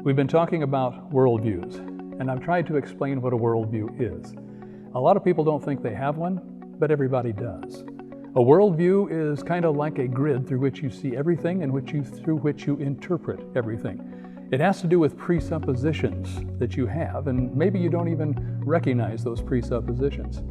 We've been talking about worldviews, and I've tried to explain what a worldview is. A lot of people don't think they have one, but everybody does. A worldview is kind of like a grid through which you see everything and through which you interpret everything. It has to do with presuppositions that you have, and maybe you don't even recognize those presuppositions.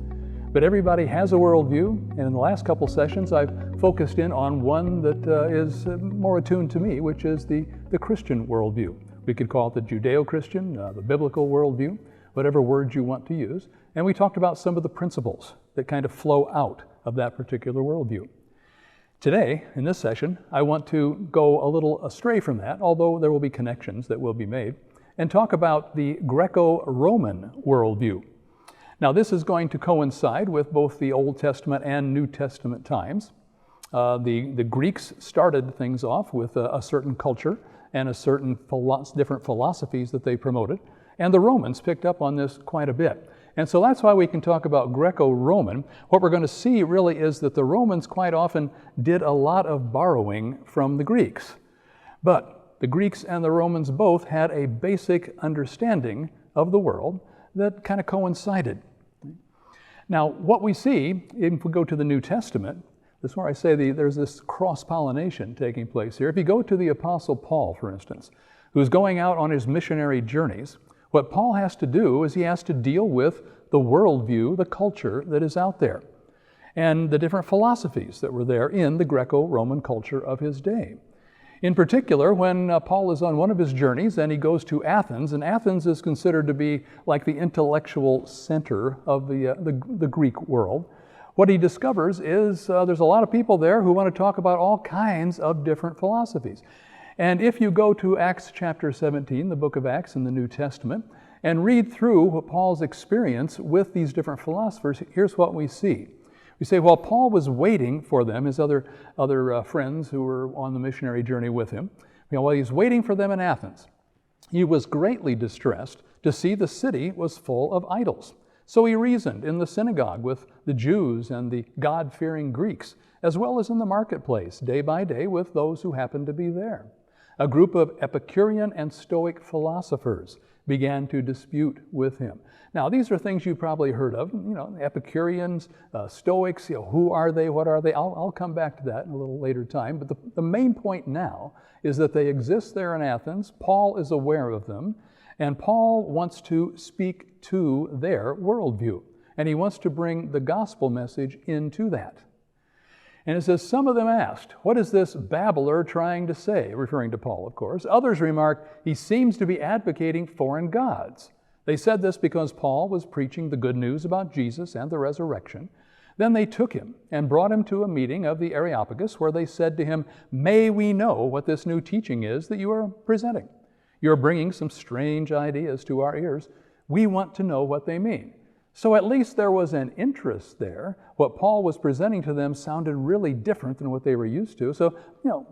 But everybody has a worldview, and in the last couple sessions I've focused in on one that is more attuned to me, which is the Christian worldview. We could call it the Judeo-Christian, the biblical worldview, whatever words you want to use. And we talked about some of the principles that kind of flow out of that particular worldview. Today, in this session, I want to go a little astray from that, although there will be connections that will be made, and talk about the Greco-Roman worldview. Now, this is going to coincide with both the Old Testament and New Testament times. The Greeks started things off with a certain culture and a certain different philosophies that they promoted, and the Romans picked up on this quite a bit. And so that's why we can talk about Greco-Roman. What we're going to see really is that the Romans quite often did a lot of borrowing from the Greeks. But the Greeks and the Romans both had a basic understanding of the world that kind of coincided. Now, what we see, if we go to the New Testament, this is where I say there's this cross-pollination taking place here. If you go to the Apostle Paul, for instance, who's going out on his missionary journeys, what Paul has to do is he has to deal with the worldview, the culture that is out there, and the different philosophies that were there in the Greco-Roman culture of his day. In particular, when Paul is on one of his journeys and he goes to Athens, and Athens is considered to be like the intellectual center of the Greek world, what he discovers is there's a lot of people there who want to talk about all kinds of different philosophies. And if you go to Acts chapter 17, the book of Acts in the New Testament, and read through Paul's experience with these different philosophers, here's what we see. We say, while Paul was waiting for them, his other friends who were on the missionary journey with him, while he was waiting for them in Athens, he was greatly distressed to see the city was full of idols. So he reasoned in the synagogue with the Jews and the God-fearing Greeks, as well as in the marketplace, day by day, with those who happened to be there. A group of Epicurean and Stoic philosophers began to dispute with him. Now, these are things you've probably heard of, Epicureans, Stoics, who are they, what are they? I'll come back to that in a little later time, but the main point now is that they exist there in Athens. Paul is aware of them, and Paul wants to speak to their worldview, and he wants to bring the gospel message into that. And it says, some of them asked, what is this babbler trying to say? Referring to Paul, of course. Others remarked, he seems to be advocating foreign gods. They said this because Paul was preaching the good news about Jesus and the resurrection. Then they took him and brought him to a meeting of the Areopagus, where they said to him, may we know what this new teaching is that you are presenting? You're bringing some strange ideas to our ears. We want to know what they mean. So at least there was an interest there. What Paul was presenting to them sounded really different than what they were used to. So,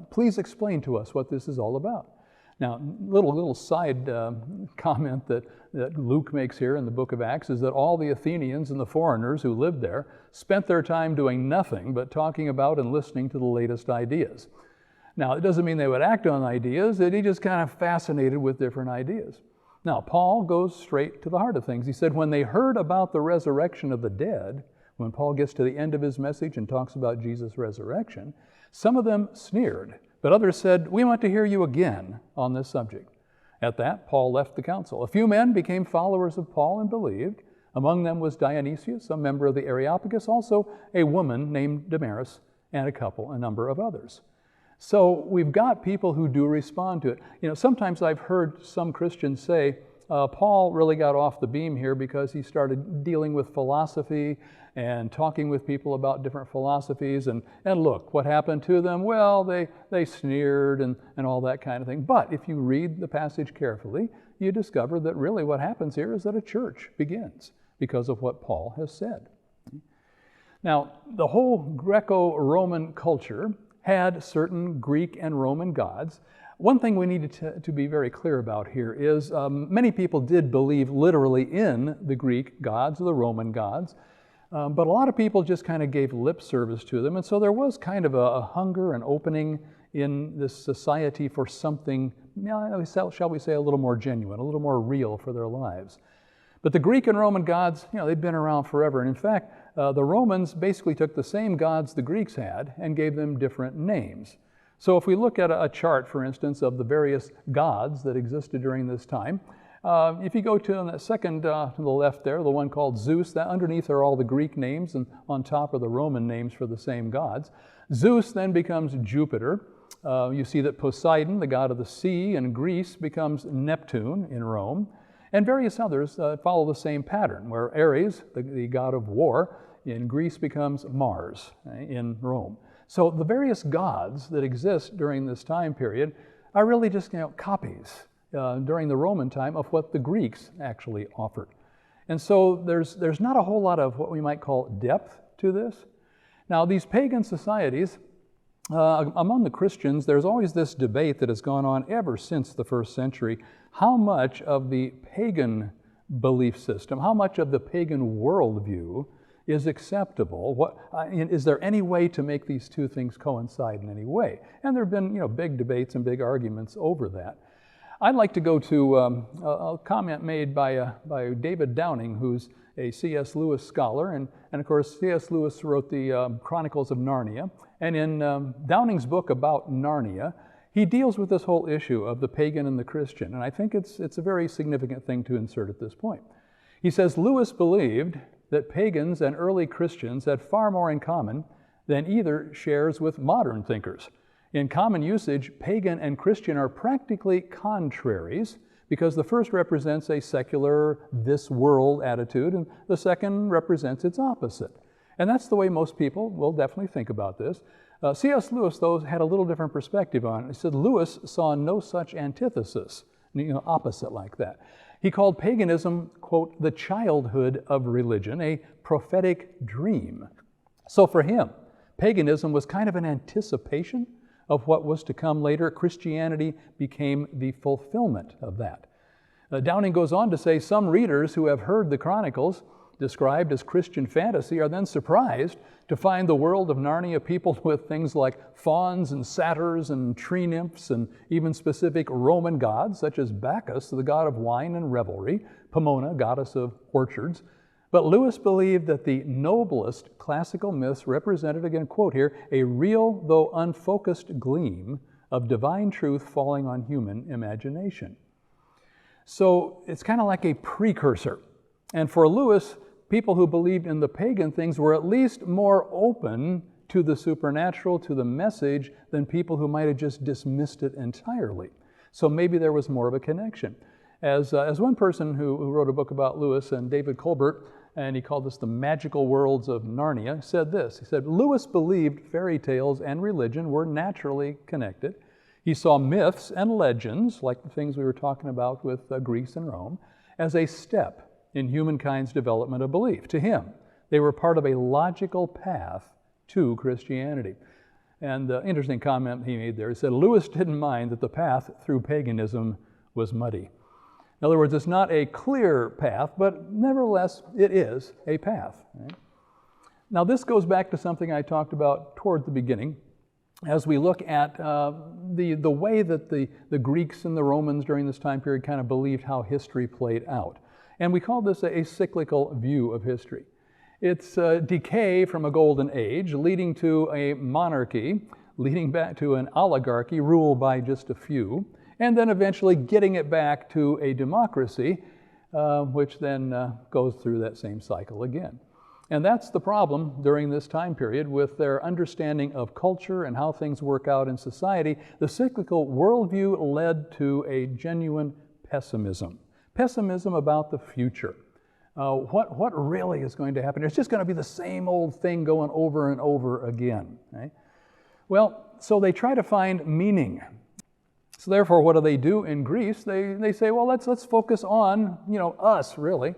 please explain to us what this is all about. Now, little side comment that Luke makes here in the book of Acts is that all the Athenians and the foreigners who lived there spent their time doing nothing but talking about and listening to the latest ideas. Now, it doesn't mean they would act on ideas, that he just kind of fascinated with different ideas. Now, Paul goes straight to the heart of things. He said, when they heard about the resurrection of the dead, when Paul gets to the end of his message and talks about Jesus' resurrection, some of them sneered, but others said, we want to hear you again on this subject. At that, Paul left the council. A few men became followers of Paul and believed. Among them was Dionysius, a member of the Areopagus, also a woman named Damaris, and a number of others. So we've got people who do respond to it. Sometimes I've heard some Christians say, Paul really got off the beam here because he started dealing with philosophy and talking with people about different philosophies. And look, what happened to them? Well, they sneered and all that kind of thing. But if you read the passage carefully, you discover that really what happens here is that a church begins because of what Paul has said. Now, the whole Greco-Roman culture had certain Greek and Roman gods. One thing we need to be very clear about here is many people did believe literally in the Greek gods or the Roman gods, but a lot of people just kind of gave lip service to them, and so there was kind of a hunger and opening in this society for something, shall we say, a little more genuine, a little more real for their lives. But the Greek and Roman gods, they've been around forever. And in fact, the Romans basically took the same gods the Greeks had and gave them different names. So if we look at a chart, for instance, of the various gods that existed during this time, if you go to the second to the left there, the one called Zeus, that underneath are all the Greek names, and on top are the Roman names for the same gods. Zeus then becomes Jupiter. You see that Poseidon, the god of the sea in Greece, becomes Neptune in Rome. And various others follow the same pattern, where Ares, the god of war, in Greece becomes Mars in Rome. So the various gods that exist during this time period are really just copies during the Roman time of what the Greeks actually offered. And so there's not a whole lot of what we might call depth to this. Now, these pagan societies, among the Christians, there's always this debate that has gone on ever since the first century. How much of the pagan belief system, how much of the pagan worldview is acceptable? Is there any way to make these two things coincide in any way? And there have been big debates and big arguments over that. I'd like to go to a comment made by David Downing, who's a C.S. Lewis scholar, and of course C.S. Lewis wrote the Chronicles of Narnia, and in Downing's book about Narnia, he deals with this whole issue of the pagan and the Christian, and I think it's a very significant thing to insert at this point. He says, Lewis believed that pagans and early Christians had far more in common than either shares with modern thinkers. In common usage, pagan and Christian are practically contraries, because the first represents a secular, this world attitude, and the second represents its opposite. And that's the way most people will definitely think about this. C.S. Lewis, though, had a little different perspective on it. He said Lewis saw no such antithesis, opposite like that. He called paganism, quote, the childhood of religion, a prophetic dream. So for him, paganism was kind of an anticipation of what was to come later. Christianity became the fulfillment of that. Downing goes on to say, some readers who have heard the Chronicles described as Christian fantasy are then surprised to find the world of Narnia peopled with things like fauns and satyrs and tree nymphs and even specific Roman gods such as Bacchus, the god of wine and revelry, Pomona, goddess of orchards. But Lewis believed that the noblest classical myths represented, again, quote here, a real though unfocused gleam of divine truth falling on human imagination. So it's kind of like a precursor. And for Lewis, people who believed in the pagan things were at least more open to the supernatural, to the message, than people who might have just dismissed it entirely. So maybe there was more of a connection. As one person who wrote a book about Lewis, and David Colbert, and he called this The Magical Worlds of Narnia, said this. He said, Lewis believed fairy tales and religion were naturally connected. He saw myths and legends, like the things we were talking about with Greece and Rome, as a step in humankind's development of belief. To him, they were part of a logical path to Christianity. And the interesting comment he made there, he said, Lewis didn't mind that the path through paganism was muddy. In other words, it's not a clear path, but nevertheless, it is a path. Right? Now, this goes back to something I talked about toward the beginning, as we look at the way that the Greeks and the Romans during this time period kind of believed how history played out. And we call this a cyclical view of history. It's decay from a golden age, leading to a monarchy, leading back to an oligarchy ruled by just a few, and then eventually getting it back to a democracy, which then goes through that same cycle again. And that's the problem during this time period with their understanding of culture and how things work out in society. The cyclical worldview led to a genuine pessimism. Pessimism about the future. What really is going to happen? It's just going to be the same old thing going over and over again. Right? Well, so they try to find meaning. So therefore, what do in Greece? They say, well, let's focus on, us, really.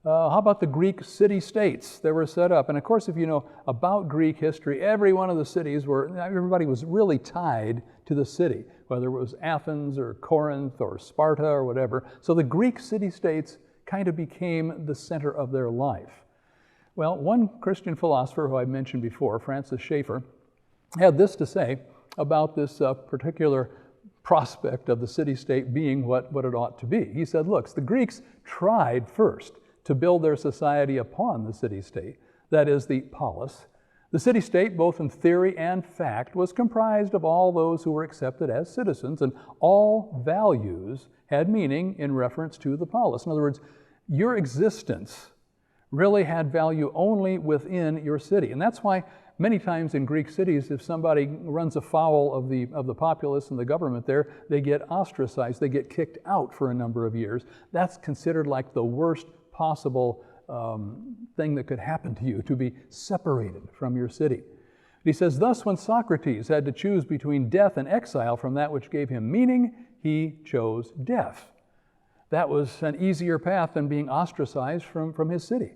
How about the Greek city-states that were set up? And of course, if you know about Greek history, every one of the cities everybody was really tied to the city, whether it was Athens or Corinth or Sparta or whatever. So the Greek city-states kind of became the center of their life. Well, one Christian philosopher who I mentioned before, Francis Schaeffer, had this to say about this particular prospect of the city-state being what it ought to be. He said, look, the Greeks tried first to build their society upon the city-state, that is the polis. The city-state, both in theory and fact, was comprised of all those who were accepted as citizens, and all values had meaning in reference to the polis. In other words, your existence really had value only within your city. And that's why many times in Greek cities, if somebody runs afoul of the populace and the government there, they get ostracized, they get kicked out for a number of years. That's considered like the worst possible thing that could happen to you, to be separated from your city. He says, thus when Socrates had to choose between death and exile from that which gave him meaning, he chose death. That was an easier path than being ostracized from his city.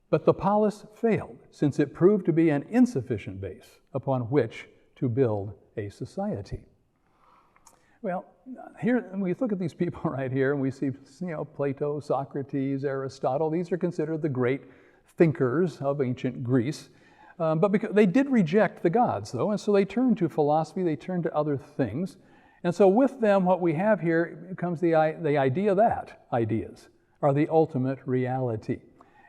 But the polis failed, since it proved to be an insufficient base upon which to build a society. Well, here we look at these people right here, and we see, Plato, Socrates, Aristotle. These are considered the great thinkers of ancient Greece. But because they did reject the gods, though, and so they turned to philosophy, they turned to other things. And so with them, what we have here comes the idea that ideas are the ultimate reality.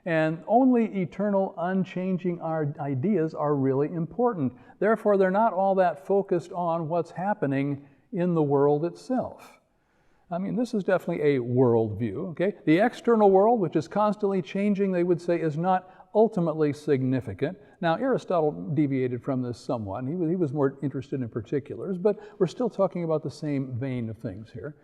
And only eternal, unchanging ideas are really important. Therefore, they're not all that focused on what's happening in the world itself. I mean, this is definitely a worldview, okay? The external world, which is constantly changing, they would say, is not ultimately significant. Now, Aristotle deviated from this somewhat, and he was more interested in particulars, but we're still talking about the same vein of things here.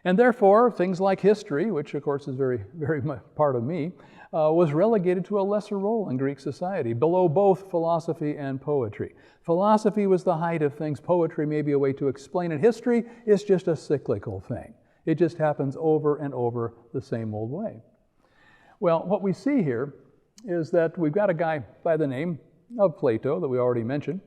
And therefore, things like history, which of course is very, very much part of me, was relegated to a lesser role in Greek society, below both philosophy and poetry. Philosophy was the height of things. Poetry may be a way to explain it. History is just a cyclical thing. It just happens over and over the same old way. Well, what we see here is that we've got a guy by the name of Plato that we already mentioned,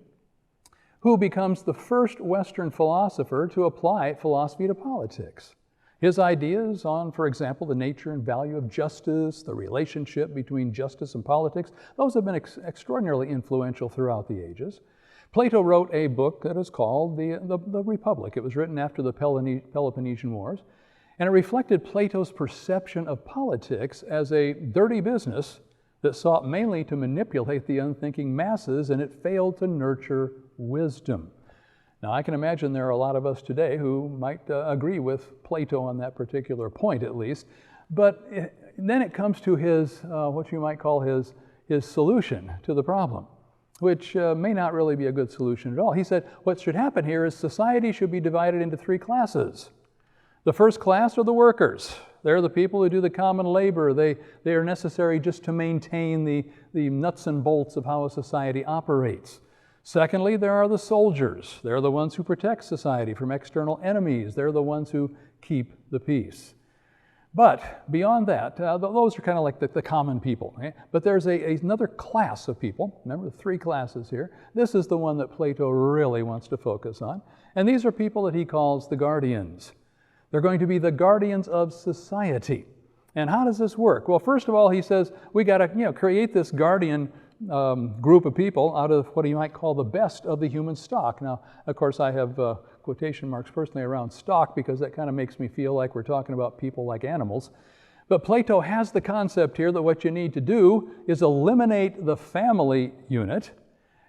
who becomes the first Western philosopher to apply philosophy to politics. His ideas on, for example, the nature and value of justice, the relationship between justice and politics, those have been extraordinarily influential throughout the ages. Plato wrote a book that is called the Republic. It was written after the Peloponnesian Wars, and it reflected Plato's perception of politics as a dirty business that sought mainly to manipulate the unthinking masses, and it failed to nurture wisdom. Now, I can imagine there are a lot of us today who might agree with Plato on that particular point, at least. But then it comes to his, what you might call his solution to the problem, which may not really be a good solution at all. He said, what should happen here is society should be divided into three classes. The first class are the workers. They're the people who do the common labor. They are necessary just to maintain the nuts and bolts of how a society operates. Secondly, there are the soldiers. They're the ones who protect society from external enemies. They're the ones who keep the peace. But beyond that, those are kind of like the common people. Okay? But there's another class of people. Remember, the three classes here. This is the one that Plato really wants to focus on. And these are people that he calls the guardians. They're going to be the guardians of society. And how does this work? Well, first of all, he says we got to create this guardian group of people out of what you might call the best of the human stock. Now, of course, I have quotation marks personally around stock because that kind of makes me feel like we're talking about people like animals. But Plato has the concept here that what you need to do is eliminate the family unit.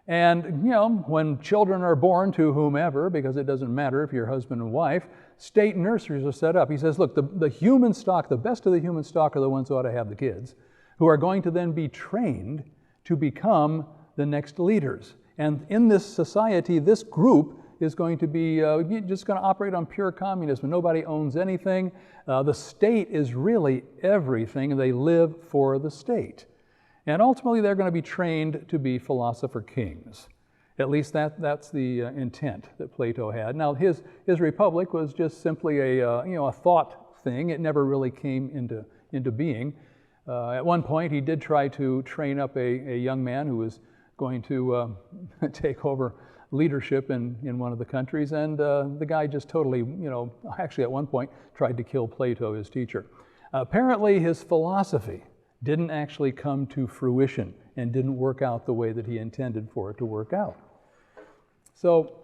And, when children are born to whomever, because it doesn't matter if you're husband and wife, state nurseries are set up. He says, look, the human stock, the best of the human stock are the ones who ought to have the kids, who are going to then be trained to become the next leaders. And in this society, this group is going to be just going to operate on pure communism. Nobody owns anything. The state is really everything, and they live for the state. And ultimately, they're going to be trained to be philosopher kings. At least that's the intent that Plato had. Now, his Republic was just simply a thought thing. It never really came into being. At one point, he did try to train up a young man who was going to take over leadership in one of the countries, and the guy just totally, actually at one point tried to kill Plato, his teacher. Apparently, his philosophy didn't actually come to fruition and didn't work out the way that he intended for it to work out. So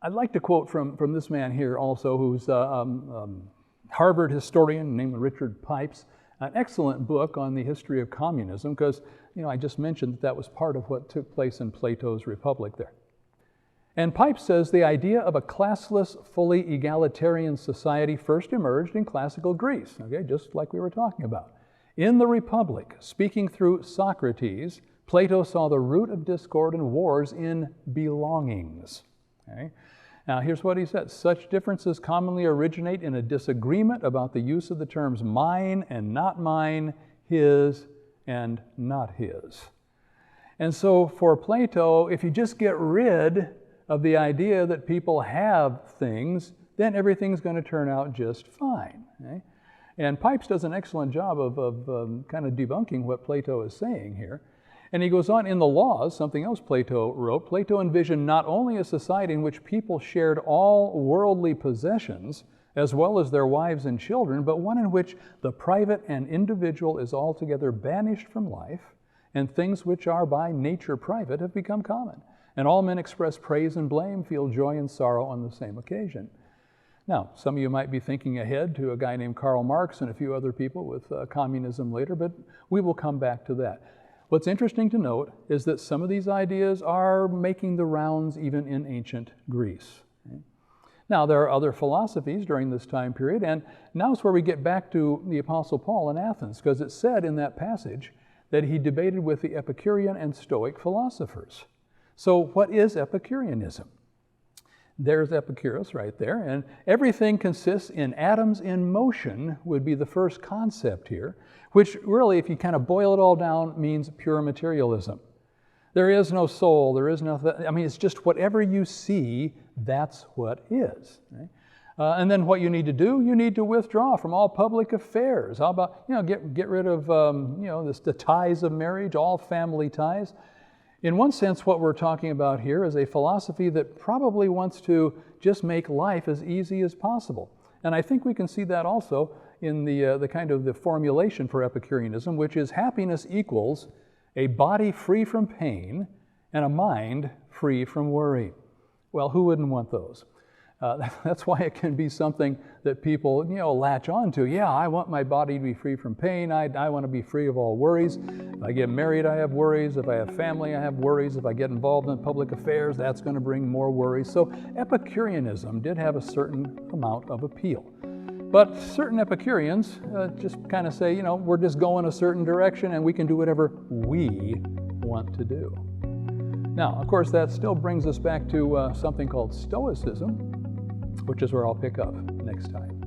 I'd like to quote from this man here also, who's a Harvard historian named Richard Pipes, an excellent book on the history of communism, because I just mentioned that was part of what took place in Plato's Republic there. And Pipes says the idea of a classless, fully egalitarian society first emerged in classical Greece, okay, just like we were talking about. In the Republic, speaking through Socrates, Plato saw the root of discord and wars in belongings. Okay? Now here's what he said. Such differences commonly originate in a disagreement about the use of the terms mine and not mine, his and not his. And so for Plato, if you just get rid of the idea that people have things, then everything's going to turn out just fine. Okay? And Pipes does an excellent job of kind of debunking what Plato is saying here. And he goes on, in the Laws, something else Plato wrote, Plato envisioned not only a society in which people shared all worldly possessions, as well as their wives and children, but one in which the private and individual is altogether banished from life, and things which are by nature private have become common. And all men express praise and blame, feel joy and sorrow on the same occasion. Now, some of you might be thinking ahead to a guy named Karl Marx and a few other people with communism later, but we will come back to that. What's interesting to note is that some of these ideas are making the rounds even in ancient Greece. Okay? Now, there are other philosophies during this time period, and now is where we get back to the Apostle Paul in Athens, because it said in that passage that he debated with the Epicurean and Stoic philosophers. So what is Epicureanism? There's Epicurus right there, and everything consists in atoms in motion would be the first concept here, which really, if you kind of boil it all down, means pure materialism. There is no soul, there is nothing, it's just whatever you see, that's what is. Right? And then what you need to do, you need to withdraw from all public affairs. How about, get rid of, the ties of marriage, all family ties. In one sense, what we're talking about here is a philosophy that probably wants to just make life as easy as possible. And I think we can see that also in the kind of the formulation for Epicureanism, which is happiness equals a body free from pain and a mind free from worry. Well, who wouldn't want those? That's why it can be something that people, latch on to. Yeah, I want my body to be free from pain. I want to be free of all worries. If I get married, I have worries. If I have family, I have worries. If I get involved in public affairs, that's going to bring more worries. So Epicureanism did have a certain amount of appeal. But certain Epicureans just kind of say, we're just going a certain direction and we can do whatever we want to do. Now, of course, that still brings us back to something called Stoicism, which is where I'll pick up next time.